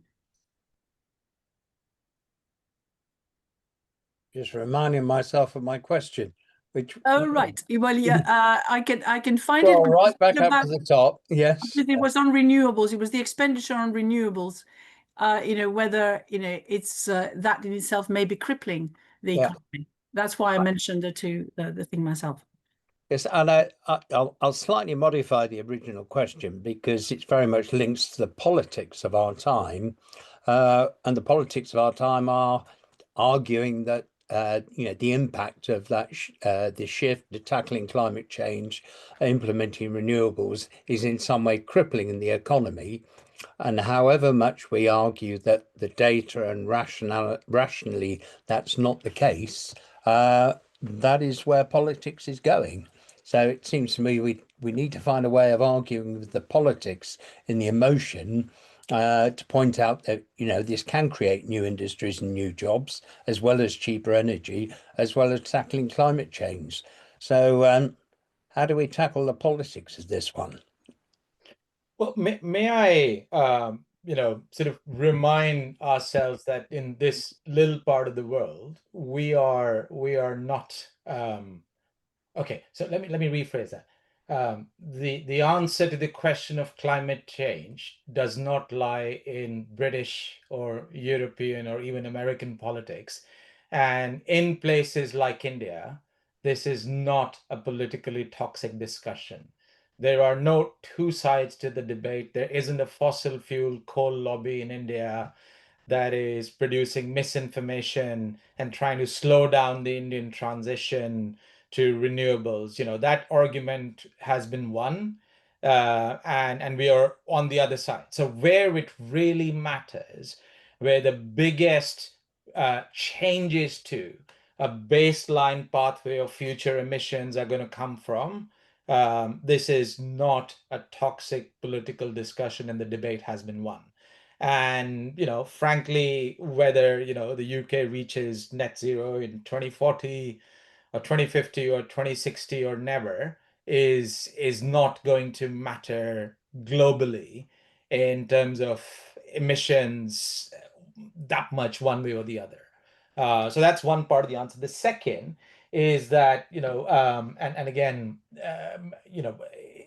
Just reminding myself of my question, which Right. Well, yeah, I can find well, it. right back up to the top. Yes, it was on renewables. It was the expenditure on renewables. Whether it's that in itself may be crippling the economy. That's why I mentioned the thing myself. Yes, and I'll slightly modify the original question because it's very much linked to the politics of our time, and the politics of our time are arguing that the impact of that the shift to tackling climate change, implementing renewables, is in some way crippling the economy. And however much we argue that the data and rationally that's not the case, that is where politics is going. So it seems to me we need to find a way of arguing with the politics in the emotion to point out that this can create new industries and new jobs, as well as cheaper energy, as well as tackling climate change. So how do we tackle the politics of this one? Well, may I sort of remind ourselves that in this little part of the world, we are not okay. So let me rephrase that. The answer to the question of climate change does not lie in British or European or even American politics. And in places like India, this is not a politically toxic discussion. There are no two sides to the debate. There isn't a fossil fuel coal lobby in India that is producing misinformation and trying to slow down the Indian transition to renewables. That argument has been won, and we are on the other side. So where it really matters, where the biggest changes to a baseline pathway of future emissions are going to come from, this is not a toxic political discussion, and the debate has been won. And, frankly, whether, the UK reaches net zero in 2040 or 2050 or 2060 or never is not going to matter globally in terms of emissions that much one way or the other. So that's one part of the answer. The second is that, and again,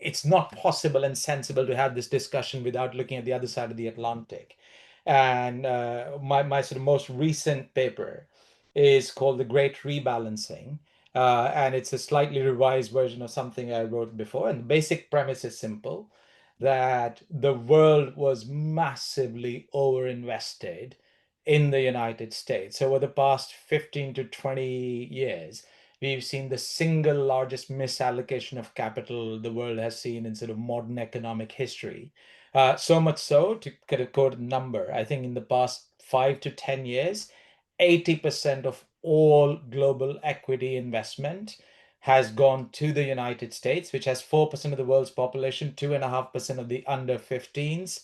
it's not possible and sensible to have this discussion without looking at the other side of the Atlantic. And my sort of most recent paper is called The Great Rebalancing. And it's a slightly revised version of something I wrote before. And the basic premise is simple, that the world was massively overinvested in the United States. Over the past 15 to 20 years, we've seen the single largest misallocation of capital the world has seen in sort of modern economic history. So much so, to kind of quote a number, I think in the past 5 to 10 years, 80% of all global equity investment has gone to the United States, which has 4% of the world's population, 2.5% of the under 15s.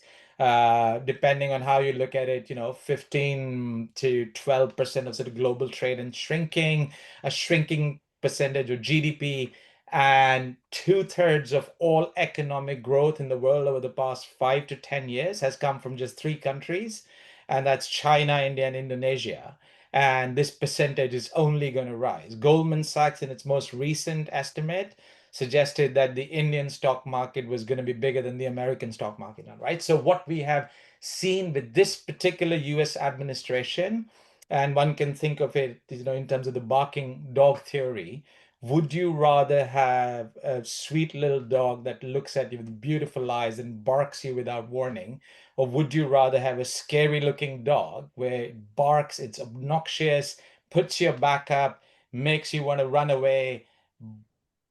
Depending on how you look at it, 15 to 12% of sort of global trade and shrinking, a shrinking percentage of GDP, and 2/3 of all economic growth in the world over the past 5 to 10 years has come from just 3 countries, and that's China, India, and Indonesia. And this percentage is only going to rise. Goldman Sachs, in its most recent estimate, suggested that the Indian stock market was going to be bigger than the American stock market now, right? So what we have seen with this particular US administration, and one can think of it, in terms of the barking dog theory, would you rather have a sweet little dog that looks at you with beautiful eyes and barks you without warning? Or would you rather have a scary looking dog where it barks, it's obnoxious, puts your back up, makes you want to run away,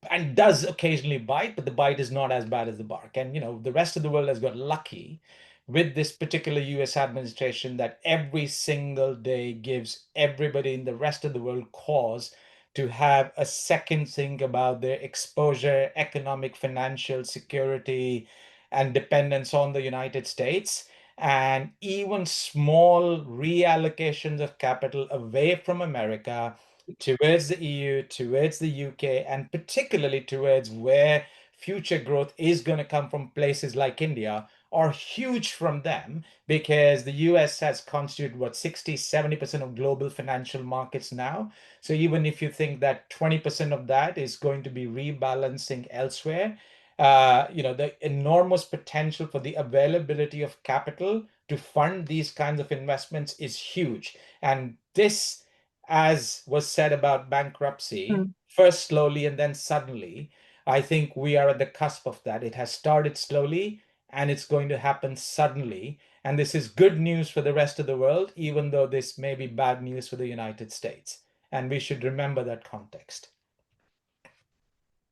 and does occasionally bite, but the bite is not as bad as the bark? And, the rest of the world has got lucky with this particular US administration that every single day gives everybody in the rest of the world cause to have a second think about their exposure, economic, financial security, and dependence on the United States. And even small reallocations of capital away from America towards the EU, towards the UK, and particularly towards where future growth is going to come from, places like India, are huge from them, because the US has constituted what, 60-70% of global financial markets now. So even if you think that 20% of that is going to be rebalancing elsewhere, the enormous potential for the availability of capital to fund these kinds of investments is huge. And this, as was said about bankruptcy, first slowly and then suddenly, I think we are at the cusp of that. It has started slowly and it's going to happen suddenly. And this is good news for the rest of the world, even though this may be bad news for the United States. And we should remember that context.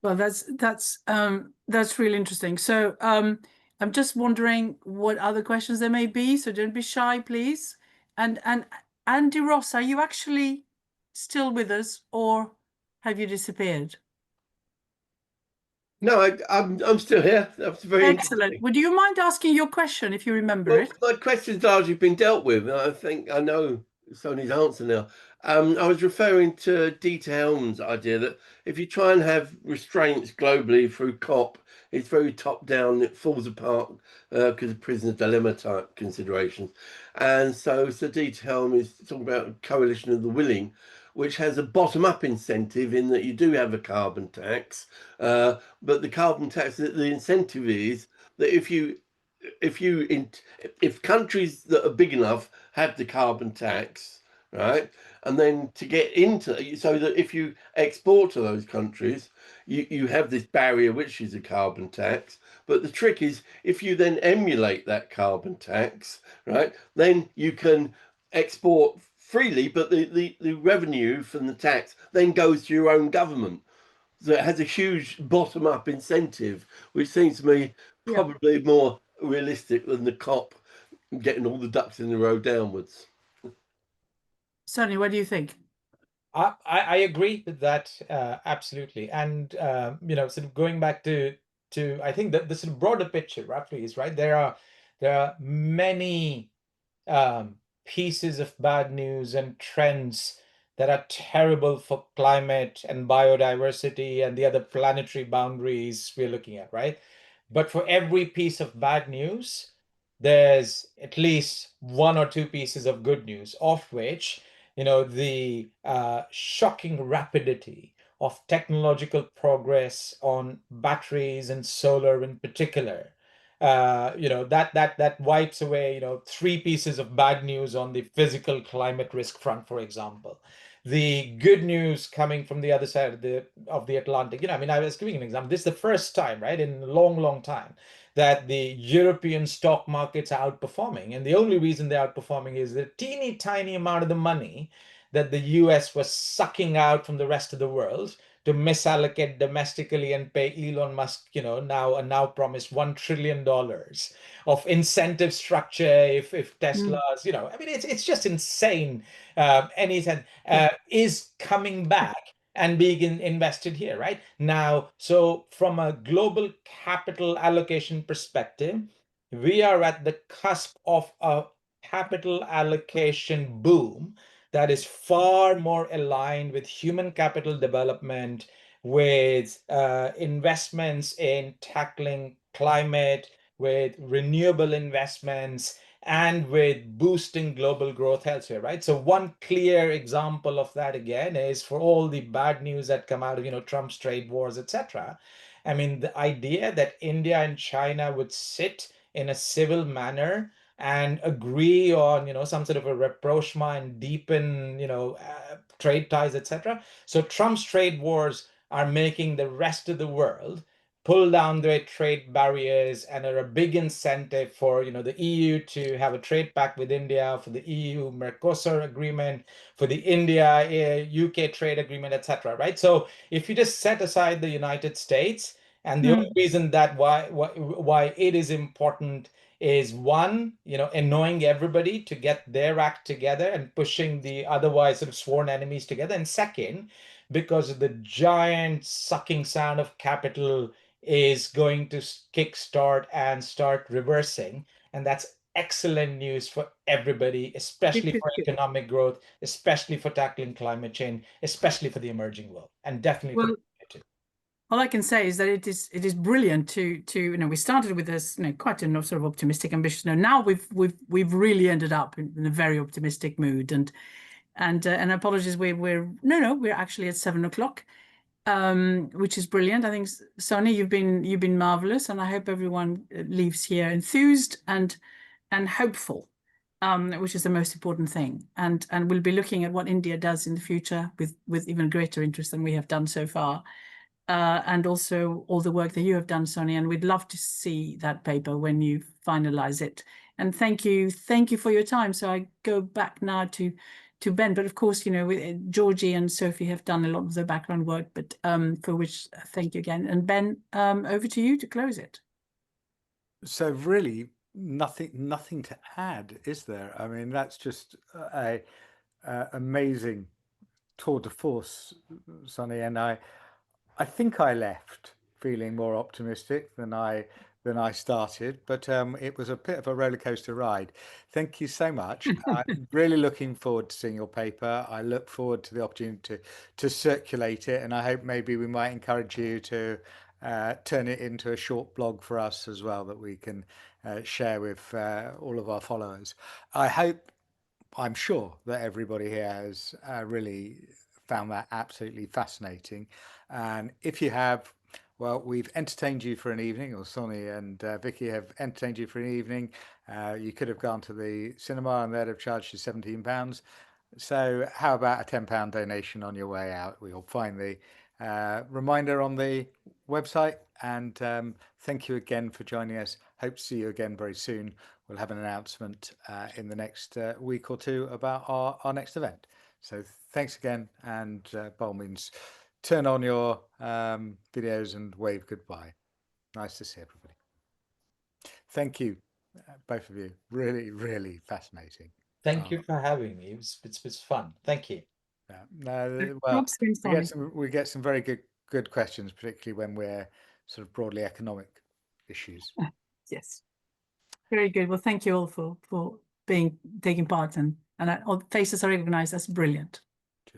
Well, that's really interesting. So I'm just wondering what other questions there may be. So don't be shy, please. And Andy Ross, are you actually still with us, or have you disappeared? No, I'm still here. That's very excellent. Would you mind asking your question if you remember it? My question's largely been dealt with, and I think I know Sony's answer now. I was referring to Dieter Helm's idea that if you try and have restraints globally through COP, it's very top down, it falls apart because of prisoner dilemma type considerations. And so Dieter Helm is talking about a coalition of the willing, which has a bottom up incentive in that you do have a carbon tax, but the carbon tax, the incentive is that if countries that are big enough have the carbon tax, right, and then to get into, so that if you export to those countries, you have this barrier, which is a carbon tax. But the trick is, if you then emulate that carbon tax, right, then you can export freely, but the revenue from the tax then goes to your own government. So it has a huge bottom-up incentive, which seems to me Yeah. probably more realistic than the COP getting all the ducks in the row downwards. Sonny, what do you think? I agree with that absolutely, and sort of going back to I think that the sort of broader picture roughly is right. There are many pieces of bad news and trends that are terrible for climate and biodiversity and the other planetary boundaries we're looking at, right? But for every piece of bad news, there's at least one or two pieces of good news, of which, the shocking rapidity of technological progress on batteries and solar in particular, that wipes away, three pieces of bad news on the physical climate risk front, for example. The good news coming from the other side of the Atlantic. I mean, I was giving an example. This is the first time, right, in a long, long time that the European stock markets are outperforming. And the only reason they're outperforming is the teeny tiny amount of the money that the US was sucking out from the rest of the world to misallocate domestically and pay Elon Musk, now promised $1 trillion of incentive structure if Tesla's, I mean, it's just insane. Is coming back and being invested here, right? Now, so from a global capital allocation perspective, we are at the cusp of a capital allocation boom that is far more aligned with human capital development, with investments in tackling climate, with renewable investments, and with boosting global growth elsewhere, right? So one clear example of that again is for all the bad news that come out of, Trump's trade wars, etc. I mean, the idea that India and China would sit in a civil manner and agree on, some sort of a rapprochement and deepen, trade ties, etc. So Trump's trade wars are making the rest of the world pull down their trade barriers and are a big incentive for the EU to have a trade pact with India, for the EU Mercosur agreement, for the India UK trade agreement, etc. Right? So if you just set aside the United States, and the only reason that why it is important is one, annoying everybody to get their act together and pushing the otherwise sort of sworn enemies together, and second, because of the giant sucking sound of capital is going to kickstart and start reversing. And that's excellent news for everybody, especially for economic growth, especially for tackling climate change, especially for the emerging world, and definitely for the community. All I can say is that it is brilliant to we started with this quite a sort of optimistic, ambitious. Now we've really ended up in a very optimistic mood, and apologies, we're actually at 7 o'clock. Which is brilliant. I think, Sonny, you've been marvelous, and I hope everyone leaves here enthused and hopeful, which is the most important thing. And we'll be looking at what India does in the future with even greater interest than we have done so far, and also all the work that you have done, Sonny. And we'd love to see that paper when you finalize it. And thank you for your time. So I go back now to Ben, but of course, Georgie and Sophie have done a lot of the background work, but for which thank you again. And Ben, over to you to close it. So really, nothing to add, is there? I mean, that's just a amazing tour de force, Sonny, and I think I left feeling more optimistic than I started, but it was a bit of a roller coaster ride. Thank you so much. I'm really looking forward to seeing your paper. I look forward to the opportunity to circulate it, and I hope maybe we might encourage you to turn it into a short blog for us as well that we can share with all of our followers. I'm sure that everybody here has really found that absolutely fascinating. And if you have, well, we've entertained you for an evening, or Sonny and Vicky have entertained you for an evening. You could have gone to the cinema and they'd have charged you £17. So how about a £10 donation on your way out? We'll find the reminder on the website. And thank you again for joining us. Hope to see you again very soon. We'll have an announcement in the next week or two about our next event. So thanks again, and by all means, turn on your videos and wave goodbye. Nice to see everybody. Thank you, both of you. Really, really fascinating. Thank you for having me. It's fun. Thank you. Yeah. No, well, Props, we get some very good questions, particularly when we're sort of broadly economic issues. Yes, very good. Well, thank you all for taking part, and faces are recognized. That's brilliant.